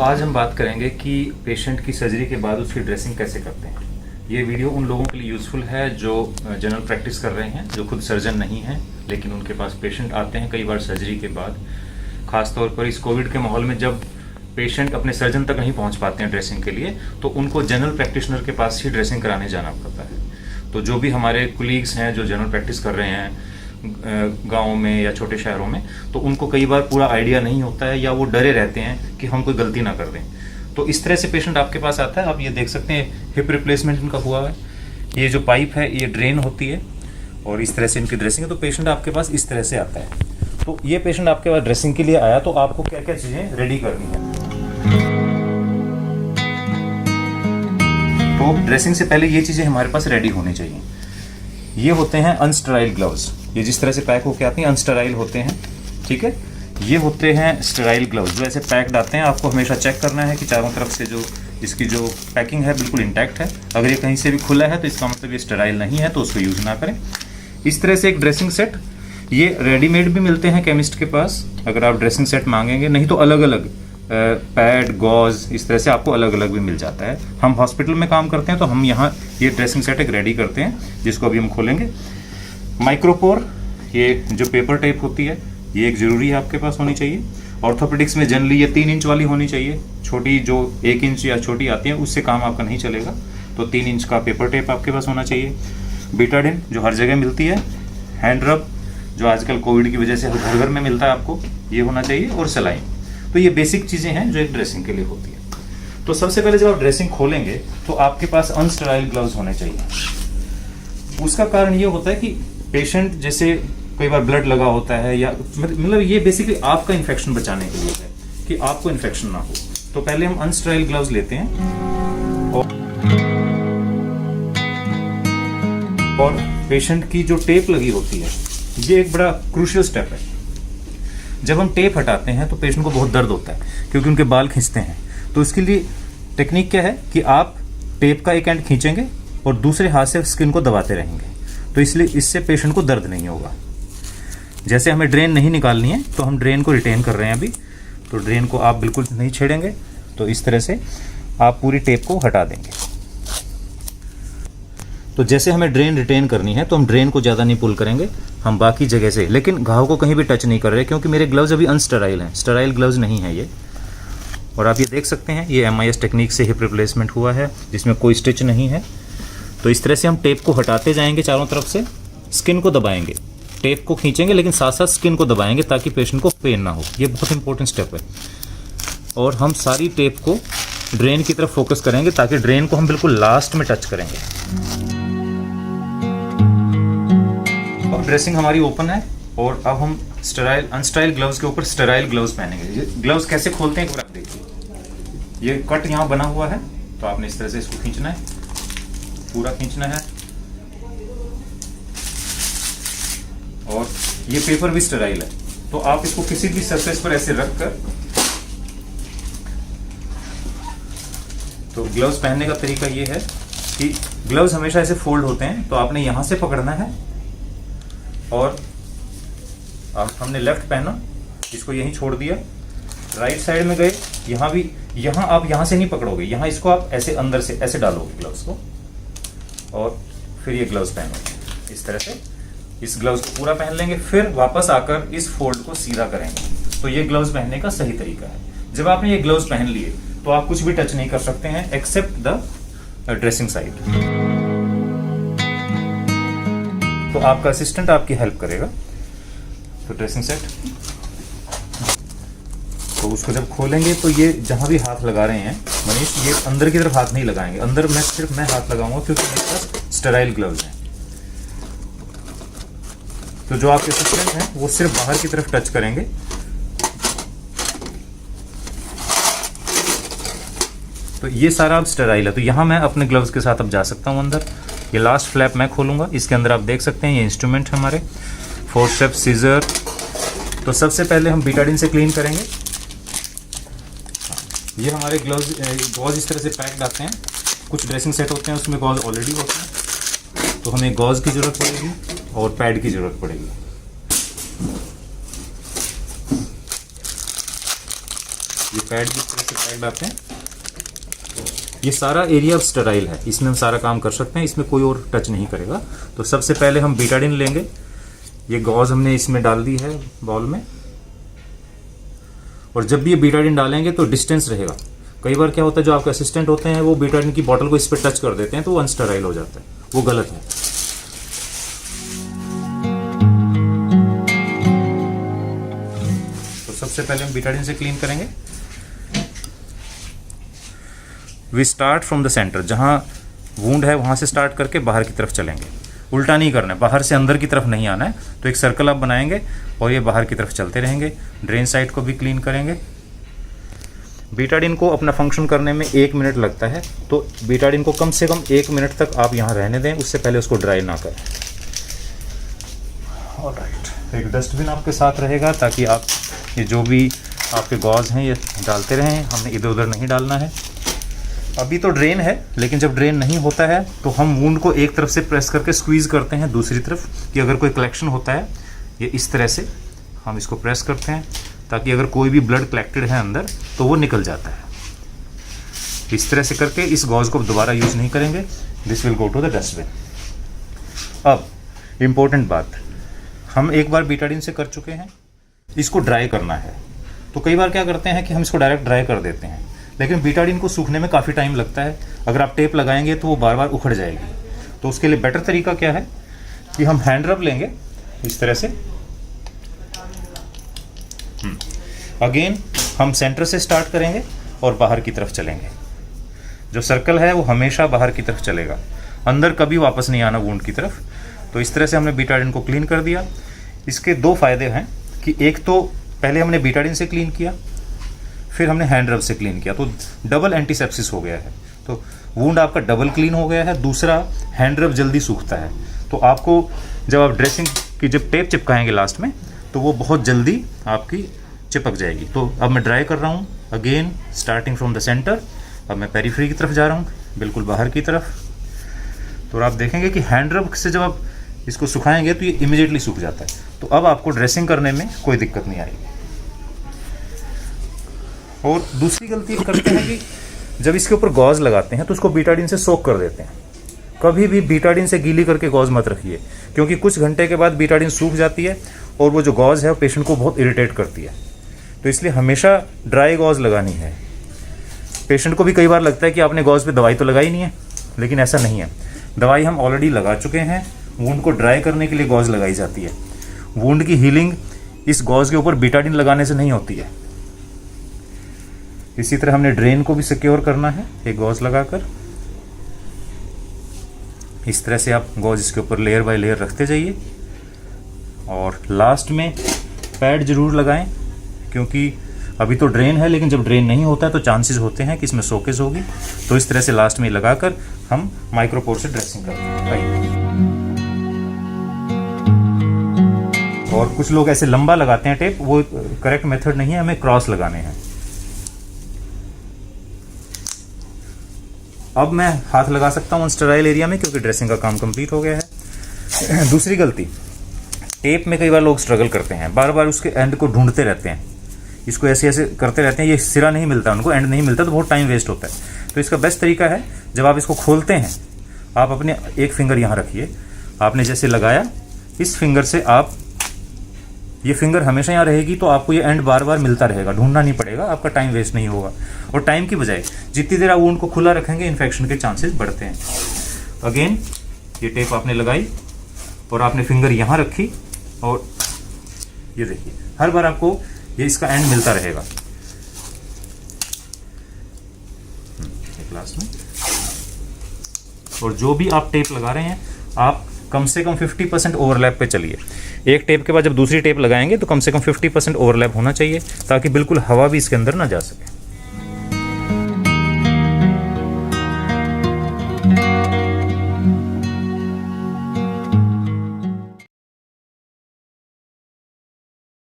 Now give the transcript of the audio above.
आज हम बात करेंगे कि पेशेंट की सर्जरी के बाद उसकी ड्रेसिंग कैसे करते हैं। ये वीडियो उन लोगों के लिए यूज़फुल है जो जनरल प्रैक्टिस कर रहे हैं, जो खुद सर्जन नहीं हैं, लेकिन उनके पास पेशेंट आते हैं कई बार सर्जरी के बाद। खासतौर पर इस कोविड के माहौल में जब पेशेंट अपने सर्जन तक नहीं पहुंच पाते हैं ड्रेसिंग के लिए, तो उनको जनरल प्रैक्टिशनर के पास ही ड्रेसिंग कराने जाना पड़ता है। तो जो भी हमारे कुलीग्स हैं जो जनरल प्रैक्टिस कर रहे हैं गाँव में या छोटे शहरों में, तो उनको कई बार पूरा आइडिया नहीं होता है या वो डरे रहते हैं कि हम कोई गलती ना कर दें। तो इस तरह से पेशेंट आपके पास आता है। आप ये देख सकते हैं हिप रिप्लेसमेंट इनका हुआ है। ये जो पाइप है ये ड्रेन होती है और इस तरह से इनकी ड्रेसिंग है। तो पेशेंट आपके पास इस तरह से आता है। तो ये पेशेंट आपके पास ड्रेसिंग के लिए आया, तो आपको क्या क्या चीज़ें रेडी करनी है। तो ड्रेसिंग से पहले ये चीज़ें हमारे पास रेडी होनी चाहिए। ये होते हैं अनस्टेराइल ग्लव्स। ये जिस तरह से पैक होके आते हैं अनस्टेराइल होते हैं, ठीक है। ये होते हैं स्टेराइल ग्लव्स जो ऐसे पैक्ड आते हैं। आपको हमेशा चेक करना है कि चारों तरफ से जो इसकी जो पैकिंग है बिल्कुल इंटैक्ट है। अगर ये कहीं से भी खुला है तो इसका मतलब ये स्टेराइल नहीं है, तो उसको यूज़ ना करें। इस तरह से एक ड्रेसिंग सेट, ये रेडीमेड भी मिलते हैं केमिस्ट के पास अगर आप ड्रेसिंग सेट मांगेंगे, नहीं तो अलग अलग पैड गॉज इस तरह से आपको अलग अलग भी मिल जाता है। हम हॉस्पिटल में काम करते हैं तो हम यहाँ ये ड्रेसिंग सेट एक रेडी करते हैं, जिसको अभी हम खोलेंगे। माइक्रोपोर, ये जो पेपर टेप होती है ये एक ज़रूरी है आपके पास होनी चाहिए। ऑर्थोपेडिक्स में जनरली ये 3 इंच वाली होनी चाहिए। छोटी जो 1 इंच या छोटी आती है उससे काम आपका नहीं चलेगा, तो 3 इंच का पेपर टेप आपके पास होना चाहिए। बीटाडिन जो हर जगह मिलती है। हैंड रब जो आजकल कोविड की वजह से घर घर में मिलता है आपको, ये होना चाहिए। और सलाइन। तो ये बेसिक चीज़ें हैं जो एक ड्रेसिंग के लिए होती है। तो सबसे पहले जब आप ड्रेसिंग खोलेंगे तो आपके पास अनस्टेराइल ग्लव्स होने चाहिए। उसका कारण ये होता है कि पेशेंट जैसे कई बार ब्लड लगा होता है या मतलब ये बेसिकली आपका इन्फेक्शन बचाने के लिए है कि आपको इन्फेक्शन ना हो। तो पहले हम अनस्टेराइल ग्लव्स लेते हैं और पेशेंट की जो टेप लगी होती है, ये एक बड़ा क्रूशियल स्टेप है। जब हम टेप हटाते हैं तो पेशेंट को बहुत दर्द होता है क्योंकि उनके बाल खींचते हैं। तो इसके लिए टेक्निक क्या है कि आप टेप का एक एंड खींचेंगे और दूसरे हाथ से स्किन को दबाते रहेंगे, तो इसलिए इससे पेशेंट को दर्द नहीं होगा। जैसे हमें ड्रेन नहीं निकालनी है तो हम ड्रेन को रिटेन कर रहे हैं अभी, तो ड्रेन को आप बिल्कुल नहीं छेड़ेंगे। तो इस तरह से आप पूरी टेप को हटा देंगे। तो जैसे हमें ड्रेन रिटेन करनी है तो हम ड्रेन को ज़्यादा नहीं पुल करेंगे, हम बाकी जगह से, लेकिन घाव को कहीं भी टच नहीं कर रहे क्योंकि मेरे ग्लव्स अभी अनस्टेराइल हैं, स्टेराइल ग्लव्स नहीं है ये। और आप ये देख सकते हैं ये MIS टेक्निक से हिप रिप्लेसमेंट हुआ है जिसमें कोई स्टिच नहीं है। तो इस तरह से हम टेप को हटाते जाएंगे चारों तरफ से, स्किन को दबाएंगे, टेप को खींचेंगे लेकिन साथ साथ स्किन को दबाएंगे ताकि पेशेंट को पेन ना हो। ये बहुत इंपॉर्टेंट स्टेप है। और हम सारी टेप को ड्रेन की तरफ फोकस करेंगे ताकि ड्रेन को हम बिल्कुल लास्ट में टच करेंगे। अब ड्रेसिंग हमारी ओपन है और अब हम अनस्टेराइल ग्लव्स के ऊपर स्टेराइल ग्लव्स पहनेंगे। ये ग्लव्स कैसे खोलते हैं एक बार आप देखिए। ये कट यहाँ बना हुआ है तो आपने इस तरह से इसको खींचना है, पूरा खींचना है। और ये पेपर भी स्टेराइल है, तो आप इसको किसी भी सरफेस पर ऐसे रखकर, तो ग्लव्स पहनने का तरीका ये है कि ग्लव्स हमेशा ऐसे फोल्ड होते हैं, तो आपने यहां से पकड़ना है और अब हमने लेफ्ट पहना, इसको यहीं छोड़ दिया, राइट साइड में गए, यहां आप यहां से नहीं पकड़ोगे, यहां इसको आप ऐसे अंदर से ऐसे डालोगे ग्लव्स को और फिर ये ग्लव्स पहनोगे इस तरह से। इस ग्लव्स को पूरा पहन लेंगे, फिर वापस आकर इस फोल्ड को सीधा करेंगे। तो ये ग्लव्स पहनने का सही तरीका है। जब आपने ये ग्लव्स पहन लिए तो आप कुछ भी टच नहीं कर सकते हैं एक्सेप्ट द ड्रेसिंग साइड। तो आपका असिस्टेंट आपकी हेल्प करेगा। तो ड्रेसिंग सेट, तो उसको जब खोलेंगे तो ये जहां भी हाथ लगा रहे हैं मनीष, ये अंदर की तरफ हाथ नहीं लगाएंगे। अंदर सिर्फ मैं हाथ लगाऊंगा क्योंकि मेरे पास स्टेराइल ग्लव्स हैं। तो जो आपके असिस्टेंट हैं वो सिर्फ बाहर की तरफ टच करेंगे। तो ये सारा अब स्टेराइल है। तो यहाँ मैं अपने ग्लव्स के साथ अब जा सकता हूँ अंदर। ये लास्ट फ्लैप मैं खोलूँगा, इसके अंदर आप देख सकते हैं ये इंस्ट्रूमेंट है हमारे, फोर्सेप्स, सीजर। तो सबसे पहले हम बीटाडिन से क्लीन करेंगे। ये हमारे ग्लव्स गॉज इस तरह से पैक्ड आते हैं। कुछ ड्रेसिंग सेट होते हैं उसमें गॉज ऑलरेडी होते हैं, तो हमें गॉज की ज़रूरत पड़ेगी और पैड की ज़रूरत पड़ेगी। ये पैड जिस तरह से पैड आते हैं, ये सारा एरिया स्टेराइल है, इसमें हम सारा काम कर सकते हैं, इसमें कोई और टच नहीं करेगा। तो सबसे पहले हम बीटाडिन लेंगे, ये गॉज हमने इसमें डाल दी है बॉल में, और जब भी ये बीटाडिन डालेंगे तो डिस्टेंस रहेगा। कई बार क्या होता है, जो आपके असिस्टेंट होते हैं वो बीटाडिन की बोतल को इस पर टच कर देते हैं तो वो अनस्टेराइल हो जाता है, वो गलत है। तो सबसे पहले हम बीटाडिन से क्लीन करेंगे। We start from the centre, जहां वुंड है वहां से स्टार्ट करके बाहर की तरफ चलेंगे, उल्टा नहीं करना है, बाहर से अंदर की तरफ नहीं आना है। तो एक सर्कल आप बनाएंगे और ये बाहर की तरफ चलते रहेंगे। ड्रेन साइड को भी क्लीन करेंगे। बीटाडिन को अपना फंक्शन करने में 1 मिनट लगता है, तो बीटाडिन को कम से कम 1 मिनट तक आप यहाँ रहने दें, उससे पहले उसको ड्राई ना करें। ऑलराइट, एक डस्टबिन आपके साथ रहेगा ताकि आप ये जो भी आपके गॉज हैं ये डालते रहें, हमने इधर उधर नहीं डालना है। अभी तो ड्रेन है, लेकिन जब ड्रेन नहीं होता है तो हम वुंड को एक तरफ से प्रेस करके स्क्वीज़ करते हैं दूसरी तरफ, कि अगर कोई कलेक्शन होता है ये इस तरह से हम इसको प्रेस करते हैं ताकि अगर कोई भी ब्लड कलेक्टेड है अंदर तो वो निकल जाता है। इस तरह से करके इस गॉज को दोबारा यूज़ नहीं करेंगे, this will go to the dustbin. अब इम्पोर्टेंट बात, हम एक बार बीटाडिन से कर चुके हैं, इसको ड्राई करना है। तो कई बार क्या करते हैं कि हम इसको डायरेक्ट ड्राई कर देते हैं, लेकिन बीटाडिन को सूखने में काफ़ी टाइम लगता है। अगर आप टेप लगाएंगे तो वो बार बार उखड़ जाएगी। तो उसके लिए बेटर तरीका क्या है कि हम हैंड रब लेंगे इस तरह से। अगेन हम सेंटर से स्टार्ट करेंगे और बाहर की तरफ चलेंगे। जो सर्कल है वो हमेशा बाहर की तरफ चलेगा, अंदर कभी वापस नहीं आना वुंड की तरफ। तो इस तरह से हमने बीटाडिन को क्लीन कर दिया। इसके 2 फायदे हैं कि एक तो पहले हमने बीटाडिन से क्लीन किया, फिर हमने हैंड रब से क्लीन किया, तो डबल एंटीसेप्सिस हो गया है। तो वुंड आपका डबल क्लीन हो गया है। दूसरा, हैंड रब जल्दी सूखता है, तो आपको जब आप ड्रेसिंग की जब टेप चिपकाएंगे लास्ट में तो वो बहुत जल्दी आपकी चिपक जाएगी। तो अब मैं ड्राई कर रहा हूँ, again starting from the centre. अब मैं पेरीफ्री की तरफ जा रहा हूँ, बिल्कुल बाहर की तरफ। तो आप देखेंगे कि हैंड रब से जब आप इसको सुखाएंगे तो ये इमीडिएटली सूख जाता है। तो अब आपको ड्रेसिंग करने में कोई दिक्कत नहीं आएगी। और दूसरी गलती करते हैं कि जब इसके ऊपर गॉज लगाते हैं तो उसको बीटाडिन से सोक कर देते हैं। कभी भी बीटाडिन से गीली करके गॉज मत रखिए, क्योंकि कुछ घंटे के बाद बीटाडिन सूख जाती है और वो जो गॉज है वो पेशेंट को बहुत इरिटेट करती है। तो इसलिए हमेशा ड्राई गॉज लगानी है। पेशेंट को भी कई बार लगता है कि आपने गॉज पे दवाई तो लगाई नहीं है, लेकिन ऐसा नहीं है। दवाई हम ऑलरेडी लगा चुके हैं। वुंड को ड्राई करने के लिए गॉज लगाई जाती है। वुंड की हीलिंग इस गॉज के ऊपर बीटाडिन लगाने से नहीं होती है। इसी तरह हमने ड्रेन को भी सिक्योर करना है एक गॉज लगाकर। इस तरह से आप गॉज इसके ऊपर लेयर बाय लेयर रखते जाइए। और लास्ट में पैड जरूर लगाएं, क्योंकि अभी तो ड्रेन है, लेकिन जब ड्रेन नहीं होता है तो चांसेस होते हैं कि इसमें सोकेज होगी। तो इस तरह से लास्ट में लगाकर हम माइक्रोपोर से ड्रेसिंग करते हैं। और कुछ लोग ऐसे लंबा लगाते हैं टेप, वो करेक्ट मेथड नहीं है, हमें क्रॉस लगाने हैं। अब मैं हाथ लगा सकता हूँ स्टेराइल एरिया में, क्योंकि ड्रेसिंग का काम कंप्लीट हो गया है। दूसरी गलती, टेप में कई बार लोग स्ट्रगल करते हैं, बार बार उसके एंड को ढूंढते रहते हैं, इसको ऐसे ऐसे करते रहते हैं, ये सिरा नहीं मिलता उनको, एंड नहीं मिलता, तो बहुत टाइम वेस्ट होता है। तो इसका बेस्ट तरीका है, जब आप इसको खोलते हैं आप अपने एक फिंगर यहाँ रखिए, आपने जैसे लगाया इस फिंगर से आप, ये फिंगर हमेशा यहाँ रहेगी, तो आपको ये एंड बार बार मिलता रहेगा, ढूंढना नहीं पड़ेगा, आपका टाइम वेस्ट नहीं होगा। और टाइम की बजाय जितनी देर आप वुंड को खुला रखेंगे इन्फेक्शन के चांसेस बढ़ते हैं। अगेन ये टेप आपने लगाई और आपने फिंगर यहाँ रखी, और ये देखिए हर बार आपको ये इसका एंड मिलता रहेगा। एक लास्ट में, और जो भी आप टेप लगा रहे हैं आप कम से कम 50% ओवरलैप पे चलिए। एक टेप के बाद जब दूसरी टेप लगाएंगे तो कम से कम 50% ओवरलैप होना चाहिए, ताकि बिल्कुल हवा भी इसके अंदर ना जा सके।